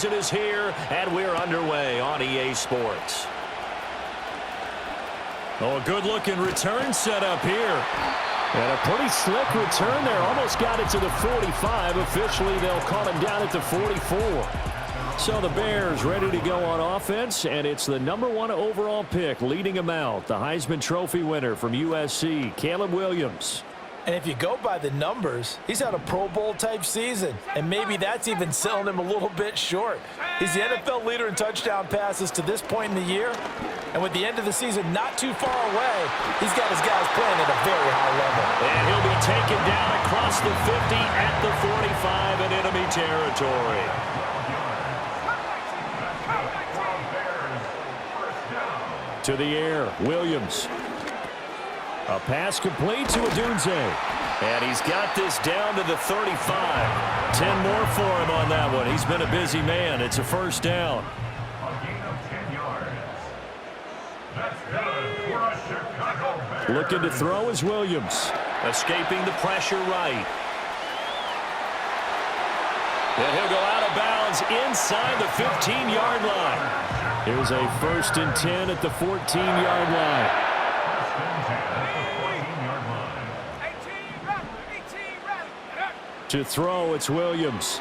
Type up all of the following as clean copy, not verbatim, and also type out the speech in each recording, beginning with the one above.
It is here, and we're underway on EA Sports. Oh, a good-looking return set up here. And a pretty slick return there. Almost got it to the 45. Officially, they'll call him down at the 44. So the Bears ready to go on offense, and it's the #1 overall pick leading him out, the Heisman Trophy winner from USC, Caleb Williams. And if you go by the numbers, he's had a Pro Bowl-type season, and maybe that's even selling him a little bit short. He's the NFL leader in touchdown passes to this point in the year, and with the end of the season not too far away, he's got his guys playing at a very high level. And he'll be taken down across the 50 at the 45 in enemy territory. To the air, Williams. A pass complete to Odunze. And he's got this down to the 35. 10 more for him on that one. He's been a busy man. It's a first down. Looking to throw is Williams. Escaping the pressure right. And he'll go out of bounds inside the 15-yard line. Here's a 1st and 10 at the 14-yard line. To throw, it's Williams.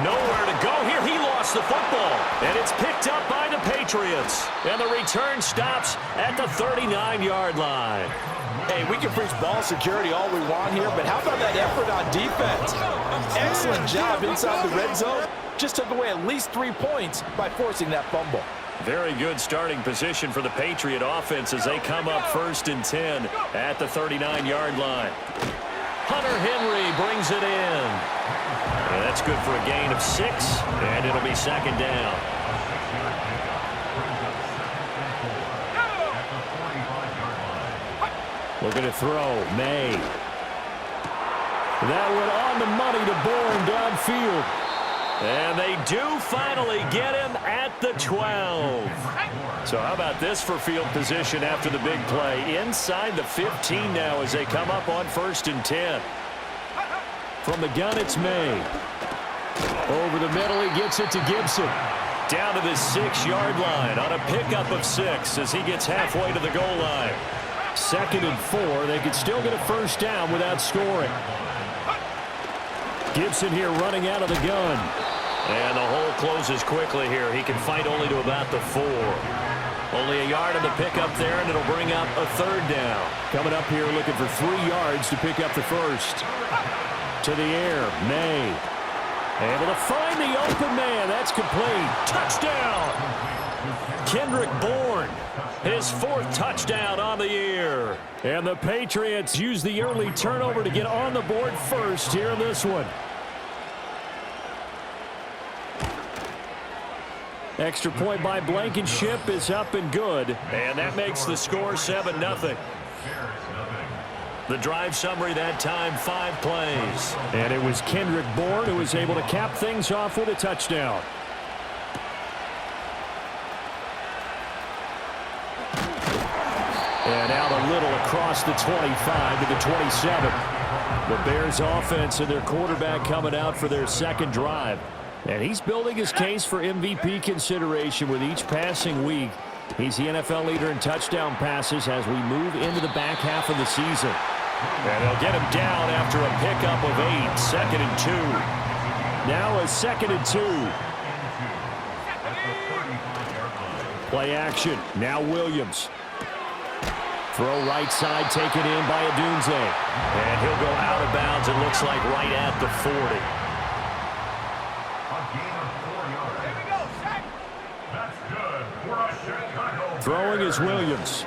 Nowhere to go here. He lost the football. And it's picked up by the Patriots. And the return stops at the 39-yard line. Hey, we can preach ball security all we want here, but how about that effort on defense? Excellent job inside the red zone. Just took away at least 3 points by forcing that fumble. Very good starting position for the Patriot offense as they come up 1st and 10 at the 39-yard line. Hunter Henry brings it in. And that's good for a gain of 6, and it'll be 2nd down. Looking to throw, May. That one on the money to Bourne downfield. And they do finally get him at the 12. So how about this for field position after the big play? Inside the 15 now as they come up on 1st and 10. From the gun, it's May. Over the middle, he gets it to Gibson. Down to the 6-yard line on a pickup of 6 as he gets halfway to the goal line. 2nd and 4. They could still get a first down without scoring. Gibson here running out of the gun. And the hole closes quickly here. He can fight only to about the 4. Only a yard on the pickup there, and it'll bring up a 3rd down. Coming up here looking for 3 yards to pick up the 1st. To the air, May. Able to find the open man. That's complete. Touchdown! Kendrick Bourne. His 4th touchdown on the year. And the Patriots use the early turnover to get on the board first here in this one. Extra point by Blankenship is up and good. And that makes the score 7-0. The drive summary that time, 5 plays. And it was Kendrick Bourne who was able to cap things off with a touchdown. And out a little across the 25 to the 27. The Bears offense and their quarterback coming out for their 2nd drive. And he's building his case for MVP consideration with each passing week. He's the NFL leader in touchdown passes as we move into the back half of the season. And they'll get him down after a pickup of 8. 2nd and 2. Now a 2nd and 2. Play action. Now Williams. Throw right side taken in by Odunze. And he'll go out of bounds, it looks like right at the 40. Throwing is Williams.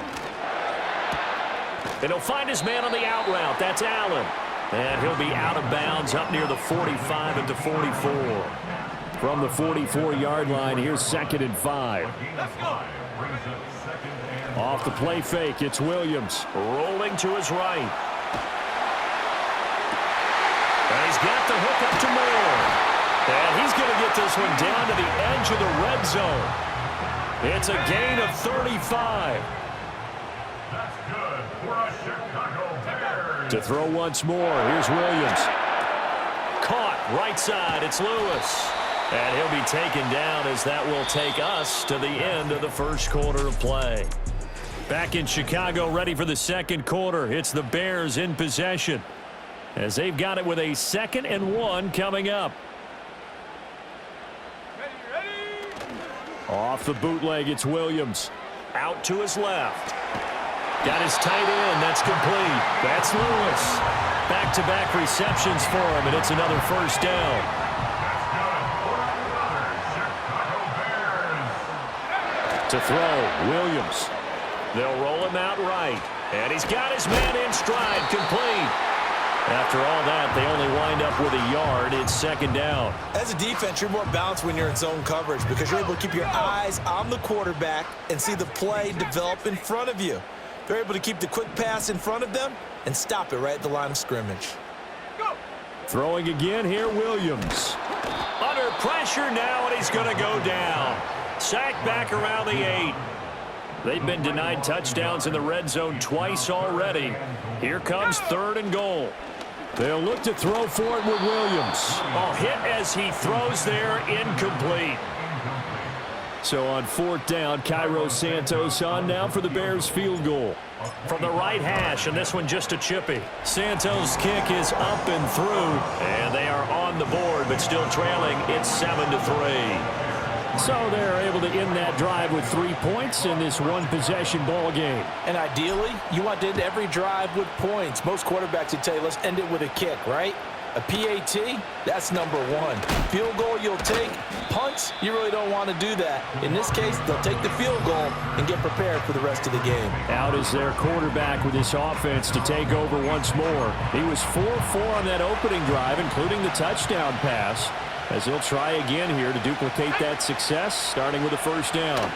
And he'll find his man on the out route. That's Allen. And he'll be out of bounds up near the 45 at the 44. From the 44-yard line, here's 2nd and 5. Off the play fake, it's Williams. Rolling to his right. And he's got the hook up to Moore. And he's going to get this one down to the edge of the red zone. It's a gain of 35. That's good for a Chicago Bears. To throw once more, here's Williams. Caught right side, it's Lewis. And he'll be taken down as that will take us to the end of the first quarter of play. Back in Chicago, ready for the second quarter. It's the Bears in possession as they've got it with a 2nd and 1 coming up. Off the bootleg, it's Williams. Out to his left. Got his tight end. That's complete. That's Lewis. Back-to-back receptions for him, and it's another first down. To throw, Williams. They'll roll him out right. And he's got his man in stride, complete. After all that, they only wind up with a yard. It's 2nd down. As a defense, you're more balanced when you're in zone coverage because you're able to keep your eyes on the quarterback and see the play develop in front of you. They're able to keep the quick pass in front of them and stop it right at the line of scrimmage. Throwing again here, Williams. Under pressure now, and he's going to go down. Sacked back around the 8. They've been denied touchdowns in the red zone twice already. Here comes 3rd and goal. They'll look to throw for it with Williams. Oh, hit as he throws there, incomplete. So on 4th down, Cairo Santos on now for the Bears field goal. From the right hash, and this one just a chippy. Santos' kick is up and through, and they are on the board, but still trailing. It's 7-3. So they're able to end that drive with 3 points in this one-possession ball game. And ideally, you want to end every drive with points. Most quarterbacks would tell you, let's end it with a kick, right? A PAT, that's number 1. Field goal you'll take. Punts, you really don't want to do that. In this case, they'll take the field goal and get prepared for the rest of the game. Out is their quarterback with this offense to take over once more. He was 4-4 on that opening drive, including the touchdown pass, as he'll try again here to duplicate that success, starting with a first down.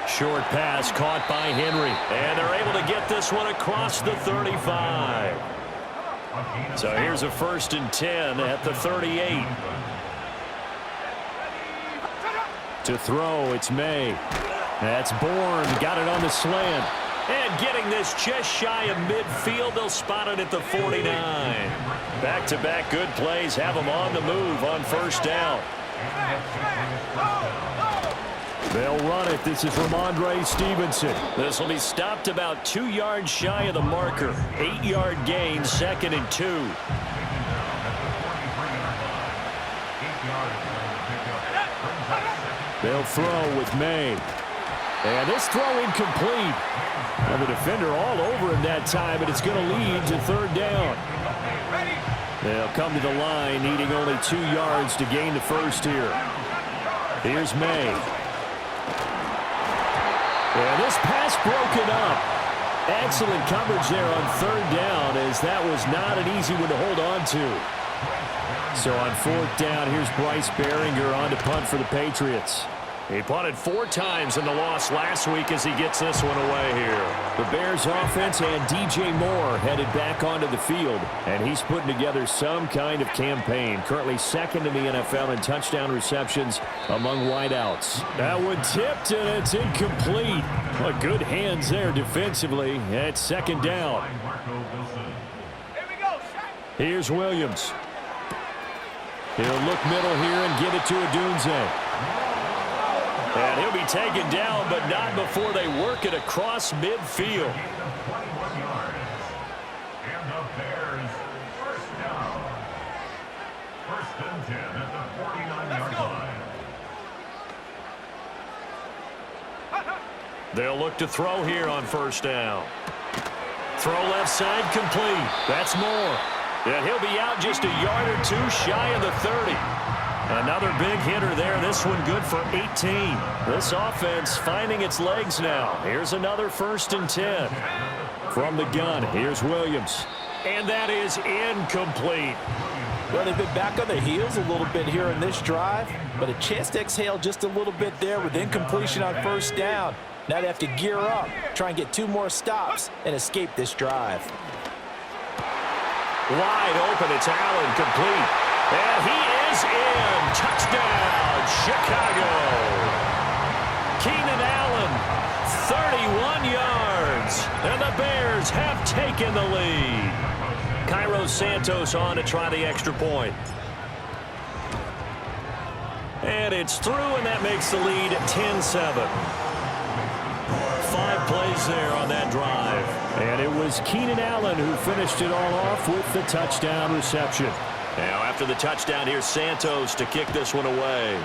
Short pass caught by Henry, and they're able to get this one across the 35. So here's a 1st and 10 at the 38. To throw, it's May. That's Bourne, got it on the slant. And getting this just shy of midfield, they'll spot it at the 49. Back-to-back good plays have them on the move on first down. They'll run it. This is Ramondre Stevenson. This will be stopped about 2 yards shy of the marker. 8-yard gain, 2nd and 2. They'll throw with May. And this throw incomplete. And the defender all over him that time, but it's going to lead to 3rd down. They'll come to the line, needing only 2 yards to gain the first here. Here's May. And this pass broken up. Excellent coverage there on 3rd down, as that was not an easy one to hold on to. So on 4th down, here's Bryce Baringer on to punt for the Patriots. He punted 4 times in the loss last week as he gets this one away here. The Bears offense and DJ Moore headed back onto the field, and he's putting together some kind of campaign. Currently 2nd in the NFL in touchdown receptions among wideouts. That one tipped, and it's incomplete. Well, good hands there defensively at 2nd down. Here's Williams. He'll look middle here and get it to Odunze. And he'll be taken down, but not before they work it across midfield. And the Bears first down. 1st and 10 at the 49-yard line. They'll look to throw here on 1st down. Throw left side complete. That's Moore. And he'll be out just a yard or 2 shy of the 30. Another big hitter there. This one good for 18. This offense finding its legs now. Here's another 1st and 10. From the gun, here's Williams. And that is incomplete. Well, they've been back on their heels a little bit here in this drive, but a chance to exhale just a little bit there with incompletion on 1st down. Now they have to gear up, try and get 2 more stops, and escape this drive. Wide open, it's Allen, complete. And he is in. Touchdown, Chicago. Keenan Allen, 31 yards. And the Bears have taken the lead. Cairo Santos on to try the extra point. And it's through, and that makes the lead 10-7. 5 plays there on that drive. And it was Keenan Allen who finished it all off with the touchdown reception. Now after the touchdown, here's Santos to kick this one away.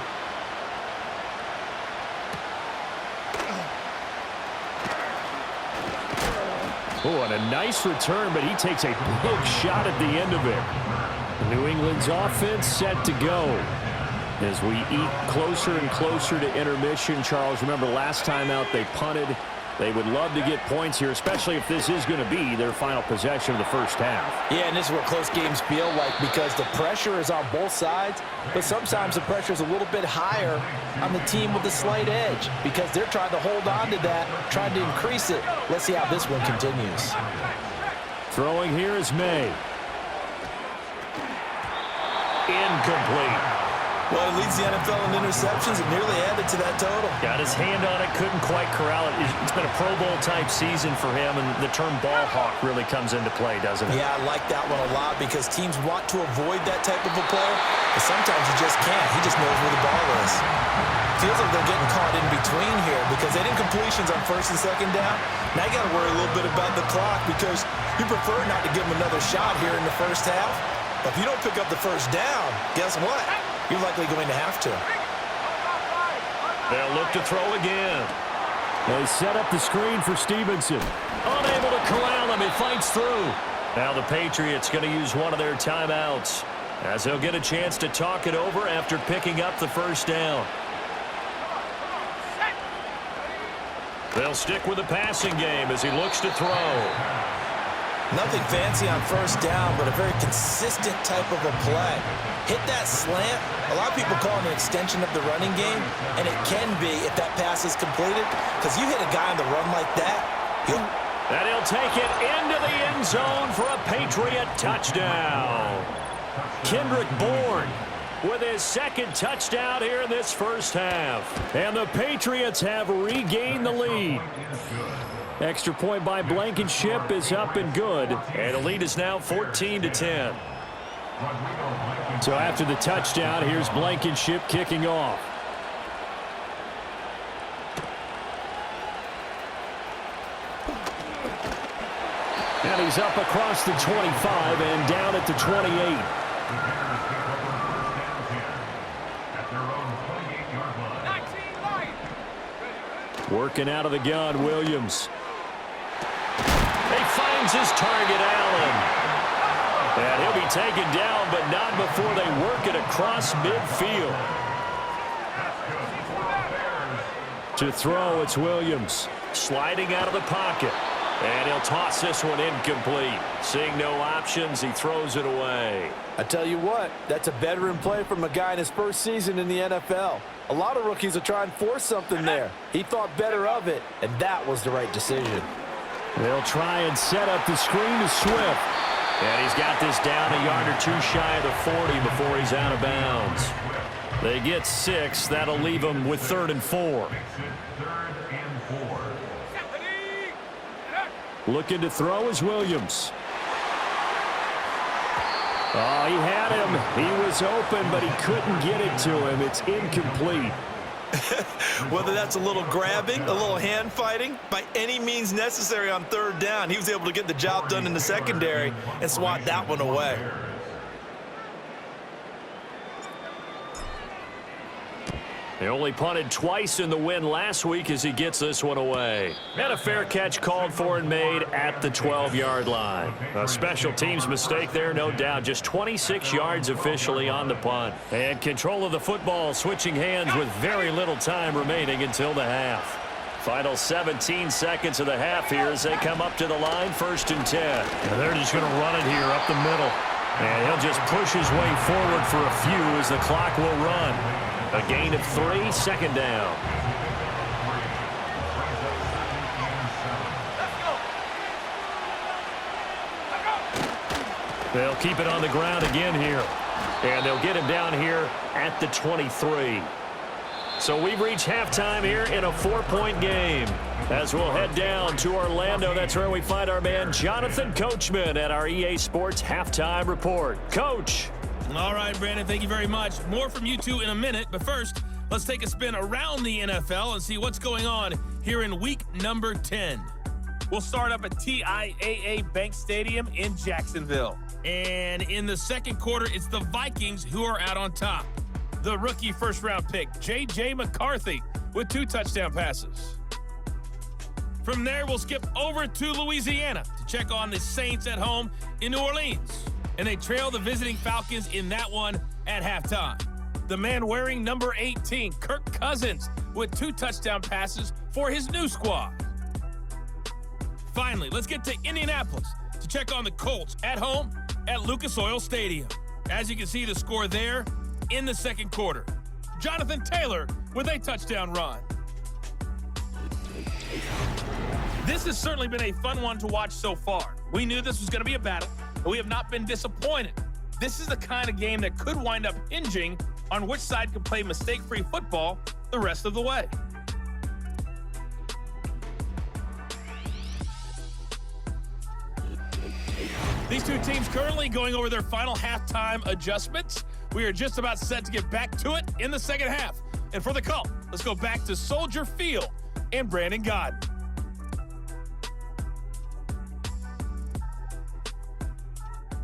Oh, and a nice return, but he takes a big shot at the end of it. New England's offense set to go. As we eat closer and closer to intermission, Charles, remember last time out they punted. They would love to get points here, especially if this is going to be their final possession of the first half. Yeah, and this is what close games feel like because the pressure is on both sides, but sometimes the pressure is a little bit higher on the team with the slight edge because they're trying to hold on to that, trying to increase it. Let's see how this one continues. Throwing here is May. Incomplete. Well, he leads the NFL in interceptions and nearly added to that total. Got his hand on it, couldn't quite corral it. It's been a Pro Bowl-type season for him, and the term ball hawk really comes into play, doesn't it? Yeah, I like that one a lot because teams want to avoid that type of a player, but sometimes you just can't. He just knows where the ball is. Feels like they're getting caught in between here because they didn't completions on first and second down. Now you got to worry a little bit about the clock because you prefer not to give them another shot here in the first half. But if you don't pick up the first down, guess what? You're likely going to have to. They'll look to throw again. They set up the screen for Stevenson. Unable to corral him. He fights through. Now the Patriots going to use one of their timeouts as they'll get a chance to talk it over after picking up the first down. They'll stick with the passing game as he looks to throw. Nothing fancy on first down, but a very consistent type of a play. Hit that slant. A lot of people call it an extension of the running game, and it can be if that pass is completed, because you hit a guy on the run like that, and he'll take it into the end zone for a Patriot touchdown. Kendrick Bourne with his second touchdown here in this first half. And the Patriots have regained the lead. Extra point by Blankenship is up and good. And the lead is now 14-10. So after the touchdown, here's Blankenship kicking off. And he's up across the 25 and down at the 28. Working out of the gun, Williams. He finds his target, Allen. And he'll be taken down, but not before they work it across midfield. To throw, it's Williams. Sliding out of the pocket. And he'll toss this one incomplete. Seeing no options, he throws it away. I tell you what, that's a veteran play from a guy in his first season in the NFL. A lot of rookies will try and force something there. He thought better of it, and that was the right decision. They'll try and set up the screen to Swift. And he's got this down a yard or two shy of the 40 before he's out of bounds. They get 6. That'll leave them with 3rd and 4. Looking to throw is Williams. Oh, he had him. He was open, but he couldn't get it to him. It's incomplete. Whether that's a little grabbing, a little hand fighting, by any means necessary on 3rd down, he was able to get the job done in the secondary and swat that one away. They only punted twice in the win last week as he gets this one away. And a fair catch called for and made at the 12-yard line. A special teams mistake there, no doubt. Just 26 yards officially on the punt. And control of the football switching hands with very little time remaining until the half. Final 17 seconds of the half here as they come up to the line, 1st and 10. And they're just going to run it here up the middle. And he'll just push his way forward for a few as the clock will run. A gain of 3, 2nd down. They'll keep it on the ground again here. And they'll get him down here at the 23. So we've reached halftime here in a 4-point game. As we'll head down to Orlando, that's where we find our man Jonathan Coachman at our EA Sports Halftime Report. Coach. All right, Brandon, thank you very much. More from you two in a minute, but first, let's take a spin around the NFL and see what's going on here in week number 10. We'll start up at TIAA Bank Stadium in Jacksonville. And in the second quarter, it's the Vikings who are out on top. The rookie first-round pick, J.J. McCarthy, with 2 touchdown passes. From there, we'll skip over to Louisiana to check on the Saints at home in New Orleans. And they trail the visiting Falcons in that one at halftime. The man wearing number 18, Kirk Cousins, with 2 touchdown passes for his new squad. Finally, let's get to Indianapolis to check on the Colts at home at Lucas Oil Stadium. As you can see, the score there in the second quarter. Jonathan Taylor with a touchdown run. This has certainly been a fun one to watch so far. We knew this was going to be a battle, and we have not been disappointed. This is the kind of game that could wind up hinging on which side can play mistake-free football the rest of the way. These two teams currently going over their final halftime adjustments. We are just about set to get back to it in the second half. And for the call, let's go back to Soldier Field and Brandon Gaudin.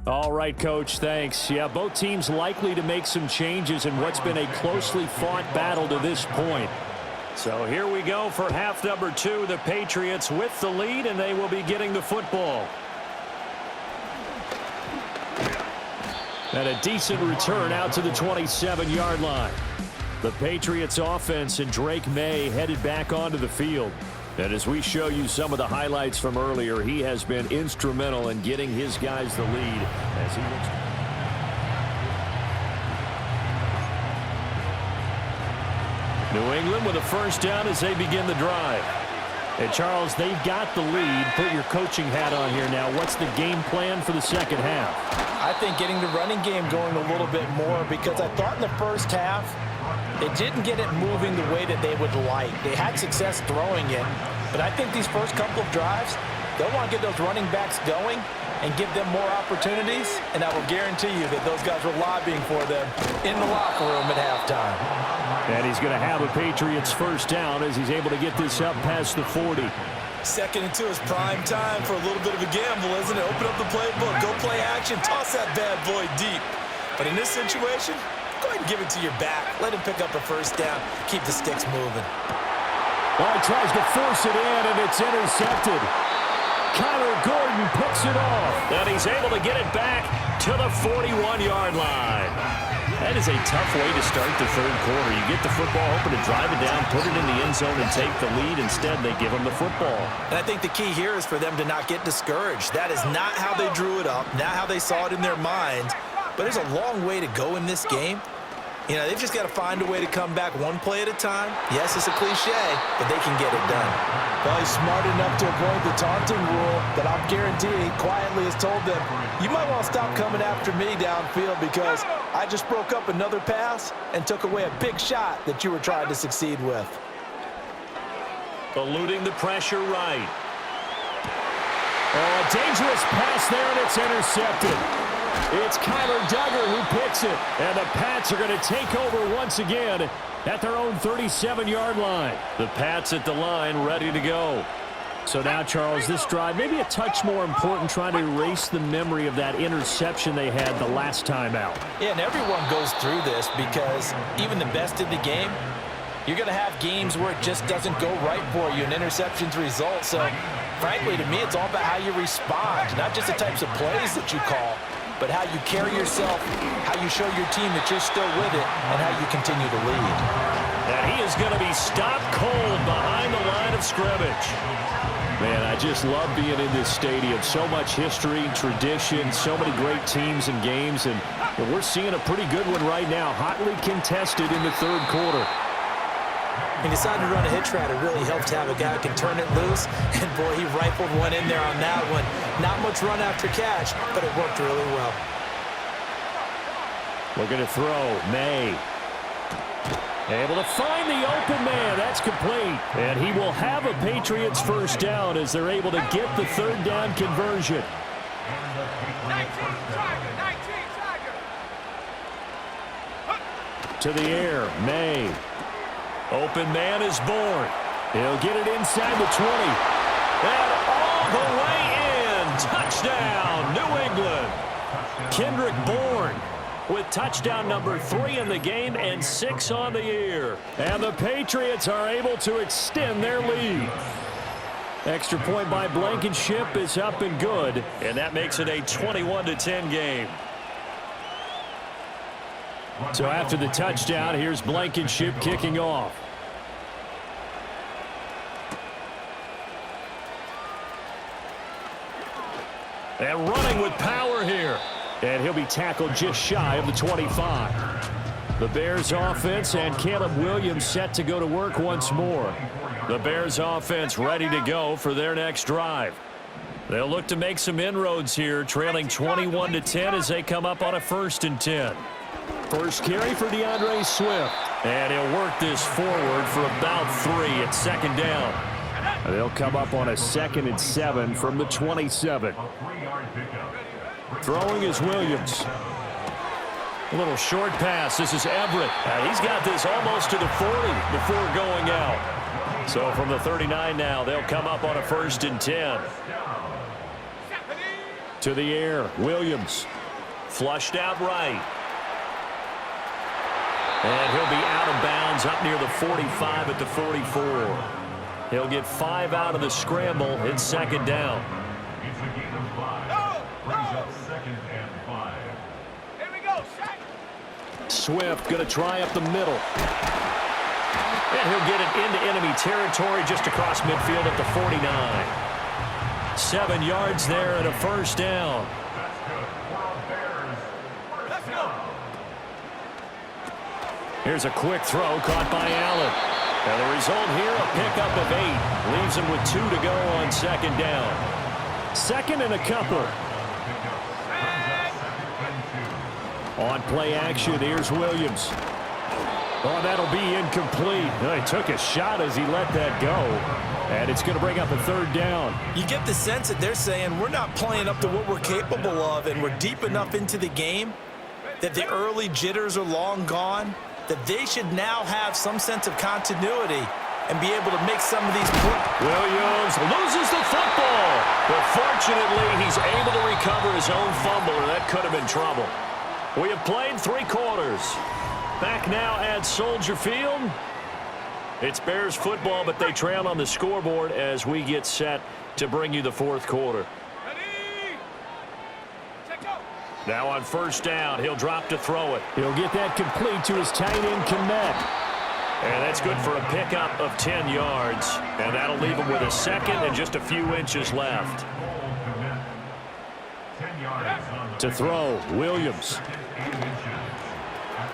All right, Coach, thanks. Yeah, both teams likely to make some changes in what's been a closely fought battle to this point. So here we go for half number 2. The Patriots with the lead, and they will be getting the football. And a decent return out to the 27-yard line. The Patriots offense and Drake May headed back onto the field. And as we show you some of the highlights from earlier, he has been instrumental in getting his guys the lead as he looks. New England with a first down as they begin the drive. And Charles, they've got the lead. Put your coaching hat on here now. What's the game plan for the second half? I think getting the running game going a little bit more, because I thought in the first half it didn't get it moving the way that they would like. They had success throwing it, but I think these first couple of drives, they'll want to get those running backs going and give them more opportunities, and I will guarantee you that those guys were lobbying for them in the locker room at halftime. And he's going to have a Patriots first down as he's able to get this up past the 40. 2nd and 2 is prime time for a little bit of a gamble, isn't it? Open up the playbook, go play action, toss that bad boy deep. But in this situation, go ahead and give it to your back. Let him pick up a first down. Keep the sticks moving. Well, he tries to force it in, and it's intercepted. Kyler Gordon picks it off. And he's able to get it back to the 41-yard line. That is a tough way to start the third quarter. You get the football, hoping to drive it down, put it in the end zone, and take the lead. Instead, they give them the football. And I think the key here is for them to not get discouraged. That is not how they drew it up, not how they saw it in their minds. But there's a long way to go in this game. You know, they've just got to find a way to come back one play at a time. Yes, it's a cliche, but they can get it done. Well, he's smart enough to avoid the taunting rule, but I'm guaranteeing he quietly has told them, you might want to stop coming after me downfield because I just broke up another pass and took away a big shot that you were trying to succeed with. Eluding the pressure right. Oh, a dangerous pass there, and it's intercepted. It's Kyler Duggar who picks it. And the Pats are going to take over once again at their own 37-yard line. The Pats at the line ready to go. So now, Charles, this drive maybe a touch more important, trying to erase the memory of that interception they had the last time out. Yeah, and everyone goes through this because even the best in the game, you're going to have games where it just doesn't go right for you, and interceptions result. So, frankly, to me, it's all about how you respond, not just the types of plays that you call, but how you carry yourself, how you show your team that you're still with it, and how you continue to lead. And he is going to be stopped cold behind the line of scrimmage. Man, I just love being in this stadium. So much history, tradition, so many great teams and games, and we're seeing a pretty good one right now, hotly contested in the third quarter. He decided to run a hitch route. It really helps to have a guy who can turn it loose. And, boy, he rifled one in there on that one. Not much run after catch, but it worked really well. Looking to throw. May. Able to find the open man. That's complete. And he will have a Patriots first down as they're able to get the third down conversion. To the air, May. Open man is Bourne. He'll get it inside the 20. And all the way in. Touchdown, New England. Kendrick Bourne with touchdown number 3 in the game and 6 on the year. And the Patriots are able to extend their lead. Extra point by Blankenship is up and good. And that makes it a 21-10 game. So after the touchdown, here's Blankenship kicking off. And running with power here. And he'll be tackled just shy of the 25. The Bears offense and Caleb Williams set to go to work once more. The Bears offense ready to go for their next drive. They'll look to make some inroads here, trailing 21-10 as they come up on a 1st and 10. First carry for DeAndre Swift. And he'll work this forward for about 3 at 2nd down. They'll come up on a 2nd and 7 from the 27. Throwing is Williams. A little short pass. This is Everett. He's got this almost to the 40 before going out. So from the 39 now, they'll come up on a 1st and 10. To the air, Williams. Flushed out right. And he'll be out of bounds up near the 45 at the 44. He'll get 5 out of the scramble in 2nd down. It's a gain of 5. Brings up 2nd and 5. Here we go, set. Swift going to try up the middle. And he'll get it into enemy territory just across midfield at the 49. 7 yards there and a 1st down. That's good for our Bears. Let's go. Here's a quick throw caught by Allen. And the result here, a pickup of 8. Leaves him with 2 to go on 2nd down. 2nd and a couple. On play action, here's Williams. Oh, that'll be incomplete. He took a shot as he let that go. And it's going to bring up a 3rd down. You get the sense that they're saying we're not playing up to what we're capable of, and we're deep enough into the game that the early jitters are long gone, that they should now have some sense of continuity and be able to make some of these plays. Williams loses the football. But fortunately, he's able to recover his own fumble, or that could have been trouble. We have played 3 quarters. Back now at Soldier Field. It's Bears football, but they trail on the scoreboard as we get set to bring you the 4th quarter. Ready. Check out. Now on 1st down, he'll drop to throw it. He'll get that complete to his tight end, Kmet. And that's good for a pickup of 10 yards. And that'll leave him with a 2nd and just a few inches left. 10 yards on the To throw, Williams.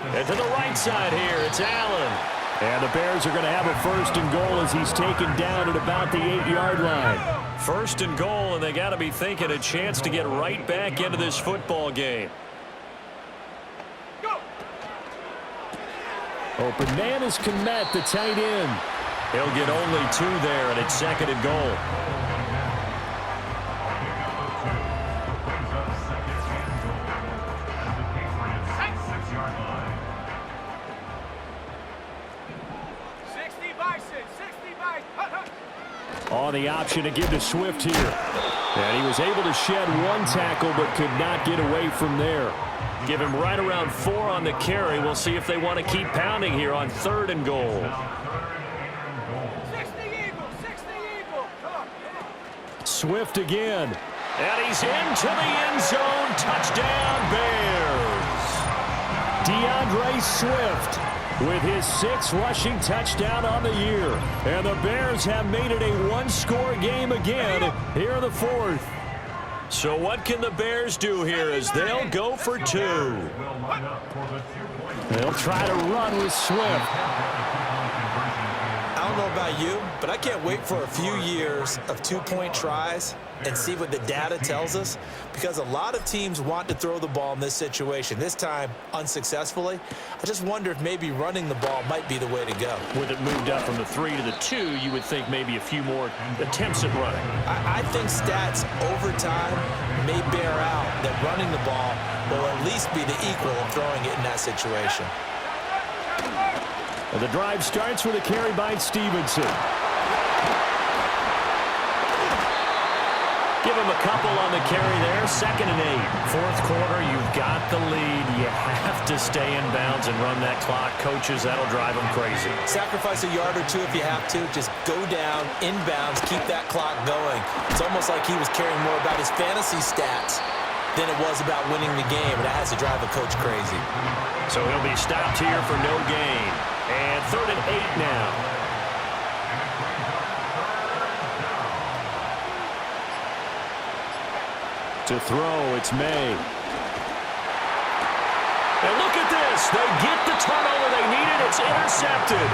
And to the right side here, it's Allen. And the Bears are going to have a 1st and goal as he's taken down at about the 8-yard line. 1st and goal, and they got to be thinking a chance to get right back into this football game. Go. Open man is Kmet, the tight end. He'll get only 2 there, and it's 2nd and goal. On the option to give to Swift here. And he was able to shed 1 tackle but could not get away from there. Give him right around 4 on the carry. We'll see if they want to keep pounding here on 3rd and goal. 60 Eagle, 60 Eagle. Come on. Swift again. And he's into the end zone. Touchdown, Bears. DeAndre Swift with his 6th rushing touchdown on the year. And the Bears have made it a 1-score game again here in the 4th. So what can the Bears do here as they'll go for 2? They'll try to run with Swift. I don't know about you, but I can't wait for a few years of 2-point tries and see what the data tells us, because a lot of teams want to throw the ball in this situation. This time, unsuccessfully. I just wonder if maybe running the ball might be the way to go. With it moved up from the 3 to the 2, you would think maybe a few more attempts at running. I think stats over time may bear out that running the ball will at least be the equal of throwing it in that situation. And the drive starts with a carry by Stevenson. Give him a couple on the carry there. 2nd and 8. Fourth quarter, you've got the lead. You have to stay in bounds and run that clock. Coaches, that'll drive them crazy. Sacrifice a yard or two if you have to. Just go down, inbounds, keep that clock going. It's almost like he was caring more about his fantasy stats than it was about winning the game. And that has to drive a coach crazy. So he'll be stopped here for no gain. And 3rd and 8 now. To throw, it's May. And look at this. They get the turnover they needed. It's intercepted.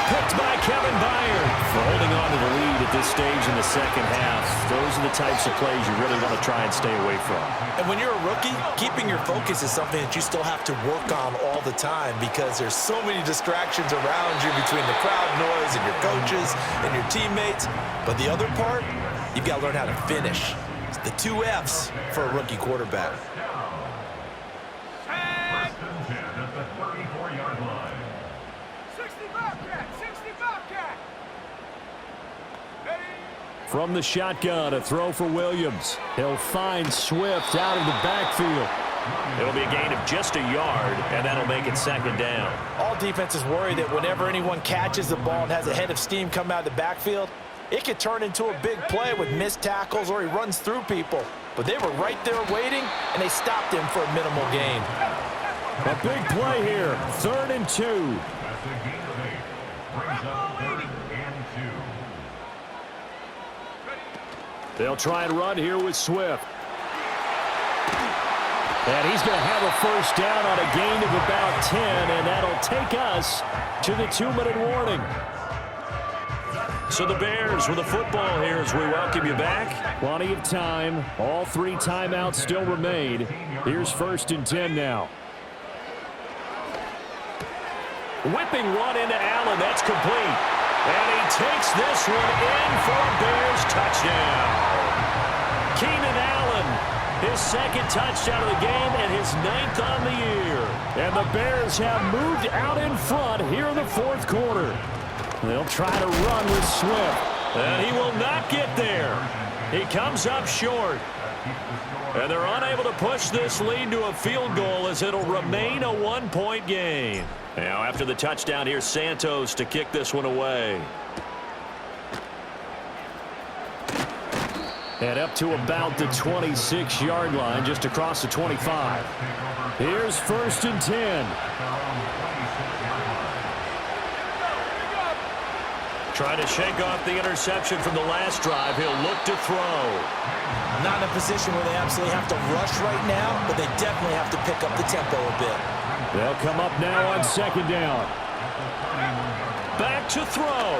Picked by Kevin Byard. For holding on to the lead at this stage in the second half. Those are the types of plays you really want to try and stay away from. And when you're a rookie, keeping your focus is something that you still have to work on all the time because there's so many distractions around you between the crowd noise and your coaches and your teammates. But the other part, you've got to learn how to finish. The 2 F's for a rookie quarterback. First and 10 at the 34-yard line. 60 Bobcat, 60 Bobcat. Ready? From the shotgun, a throw for Williams. He'll find Swift out of the backfield. It'll be a gain of just a yard, and that'll make it 2nd down. All defenses worry that whenever anyone catches the ball and has a head of steam come out of the backfield, it could turn into a big play with missed tackles or he runs through people. But they were right there waiting, and they stopped him for a minimal gain. A big play here. 3rd and 2. That's a gain of 8. Brings up 3rd and 2. They'll try and run here with Swift. And he's going to have a first down on a gain of about 10, and that'll take us to the 2-minute warning. So the Bears with the football here as we welcome you back. Plenty of time. All 3 timeouts still remain. Here's 1st and 10 now. Whipping one into Allen. That's complete. And he takes this one in for a Bears touchdown. Keenan Allen, his 2nd touchdown of the game and his 9th on the year. And the Bears have moved out in front here in the 4th quarter. They'll try to run with Swift. And he will not get there. He comes up short. And they're unable to push this lead to a field goal as it'll remain a 1-point game. Now after the touchdown, here's Santos to kick this one away. And up to about the 26-yard line, just across the 25. Here's 1st and 10. Trying to shake off the interception from the last drive. He'll look to throw. Not in a position where they absolutely have to rush right now, but they definitely have to pick up the tempo a bit. They'll come up now on 2nd down. Back to throw.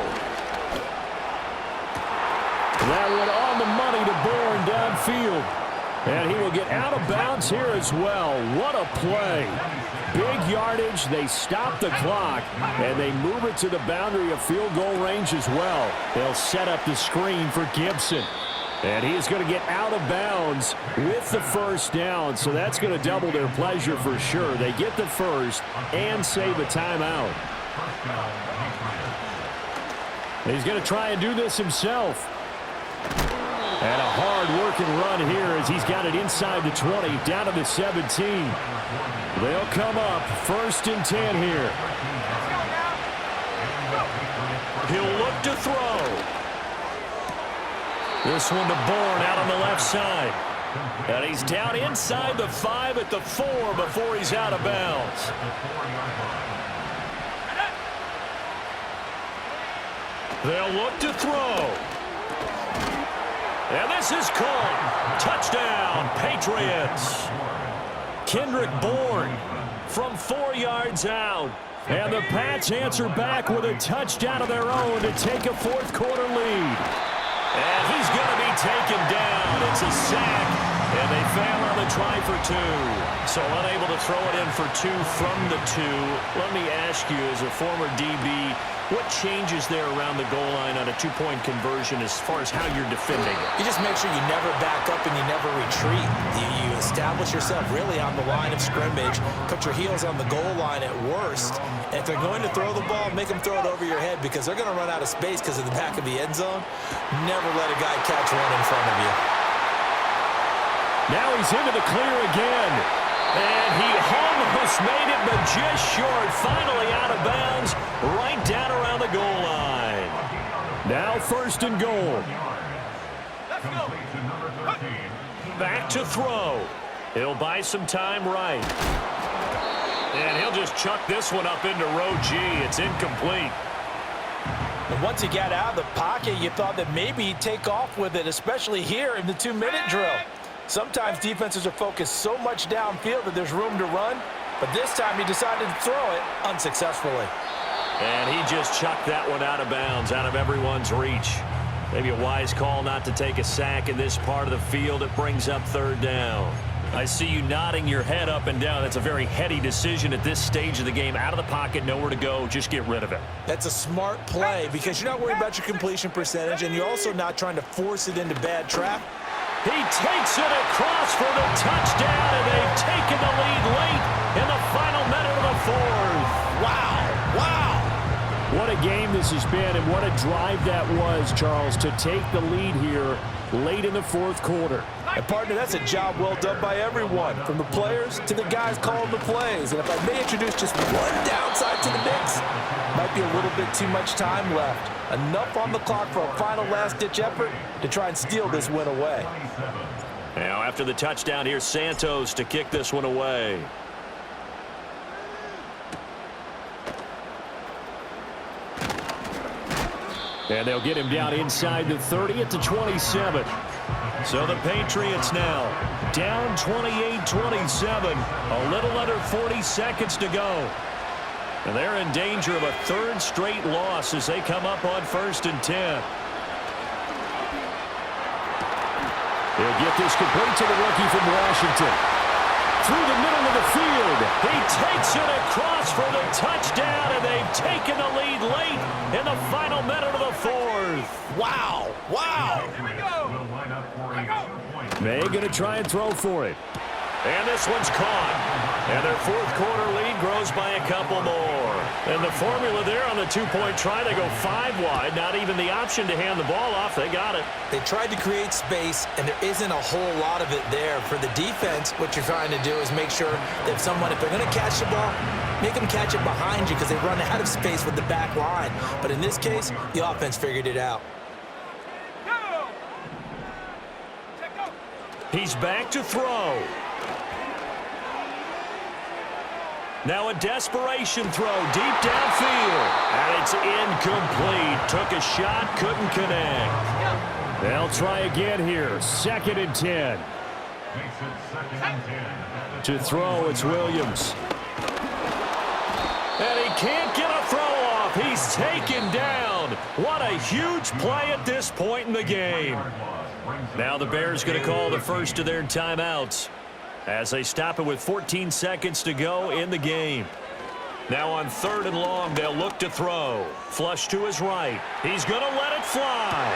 That one on the money to Bourne downfield. And he will get out of bounds here as well. What a play. Big yardage. They stop the clock, and they move it to the boundary of field goal range as well. They'll set up the screen for Gibson. And he is going to get out of bounds with the first down, so that's going to double their pleasure for sure. They get the first and save a timeout. He's going to try and do this himself. And a hard-working run here as he's got it inside the 20, down to the 17. They'll come up 1st and 10 here. He'll look to throw. This one to Bourne out on the left side. And he's down inside the 5 at the 4 before he's out of bounds. They'll look to throw. And this is caught. Touchdown, Patriots. Kendrick Bourne from 4 yards out. And the Pats answer back with a touchdown of their own to take a 4th quarter lead. And he's going to be taken down. It's a sack And they fail on the try for 2. So unable to throw it in for 2 from the 2. Let me ask you, as a former DB, what changes there around the goal line on a 2-point conversion as far as how you're defending it? You just make sure you never back up and you never retreat. You establish yourself really on the line of scrimmage, put your heels on the goal line at worst. And if they're going to throw the ball, make them throw it over your head because they're going to run out of space because of the back of the end zone. Never let a guy catch one in front of you. Now he's into the clear again. And he almost made it, but just short. Finally out of bounds, right down around the goal line. Now 1st and goal. Let's go. Back to throw. He'll buy some time right. And he'll just chuck this one up into row G. It's incomplete. And once he got out of the pocket, you thought that maybe he'd take off with it, especially here in the 2-minute drill. Sometimes defenses are focused so much downfield that there's room to run, but this time he decided to throw it unsuccessfully. And he just chucked that one out of bounds, out of everyone's reach. Maybe a wise call not to take a sack in this part of the field. It brings up 3rd down. I see you nodding your head up and down. That's a very heady decision at this stage of the game. Out of the pocket, nowhere to go. Just get rid of it. That's a smart play because you're not worried about your completion percentage, and you're also not trying to force it into bad traffic. He takes it across for the touchdown, and they've taken the lead late in the final minute of the 4th. Wow, wow. What a game this has been, and what a drive that was, Charles, to take the lead here late in the 4th quarter. And, partner, that's a job well done by everyone, from the players to the guys calling the plays. And if I may introduce just one downside to the mix, might be a little bit too much time left. Enough on the clock for a final last-ditch effort to try and steal this win away. Now, after the touchdown, here's Santos to kick this one away. And they'll get him down inside the 30 at the 27. So the Patriots now down 28-27. A little under 40 seconds to go. And they're in danger of a 3rd straight loss as they come up on 1st and 10. He'll get this complete to the rookie from Washington. Through the middle of the field. He takes it across for the touchdown, and they've taken the lead late in the final minute of the 4th. Wow, wow. Here we go. May going to try and throw for it. And this one's caught. And their 4th quarter lead grows by a couple more. And the formula there on the 2-point try, they go 5 wide. Not even the option to hand the ball off. They got it. They tried to create space, and there isn't a whole lot of it there. For the defense, what you're trying to do is make sure that if they're going to catch the ball, make them catch it behind you because they run out of space with the back line. But in this case, the offense figured it out. Go. Check out. He's back to throw. Now a desperation throw deep downfield. And it's incomplete. Took a shot, couldn't connect. They'll try again here. 2nd and 10. To throw, it's Williams. And he can't get a throw off. He's taken down. What a huge play at this point in the game. Now the Bears going to call the first of their timeouts as they stop it with 14 seconds to go in the game. Now on 3rd and long, they'll look to throw. Flush to his right. He's going to let it fly.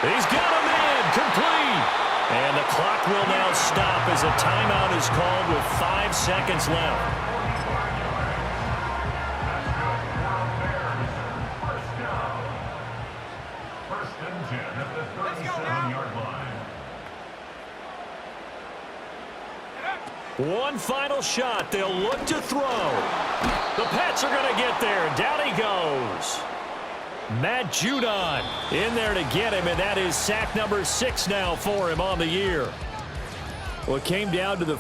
He's got a man complete. And the clock will now stop as a timeout is called with 5 seconds left. One final shot. They'll look to throw. The Pats are going to get there. Down he goes. Matt Judon in there to get him, and that is sack number 6 now for him on the year. Well, it came down to the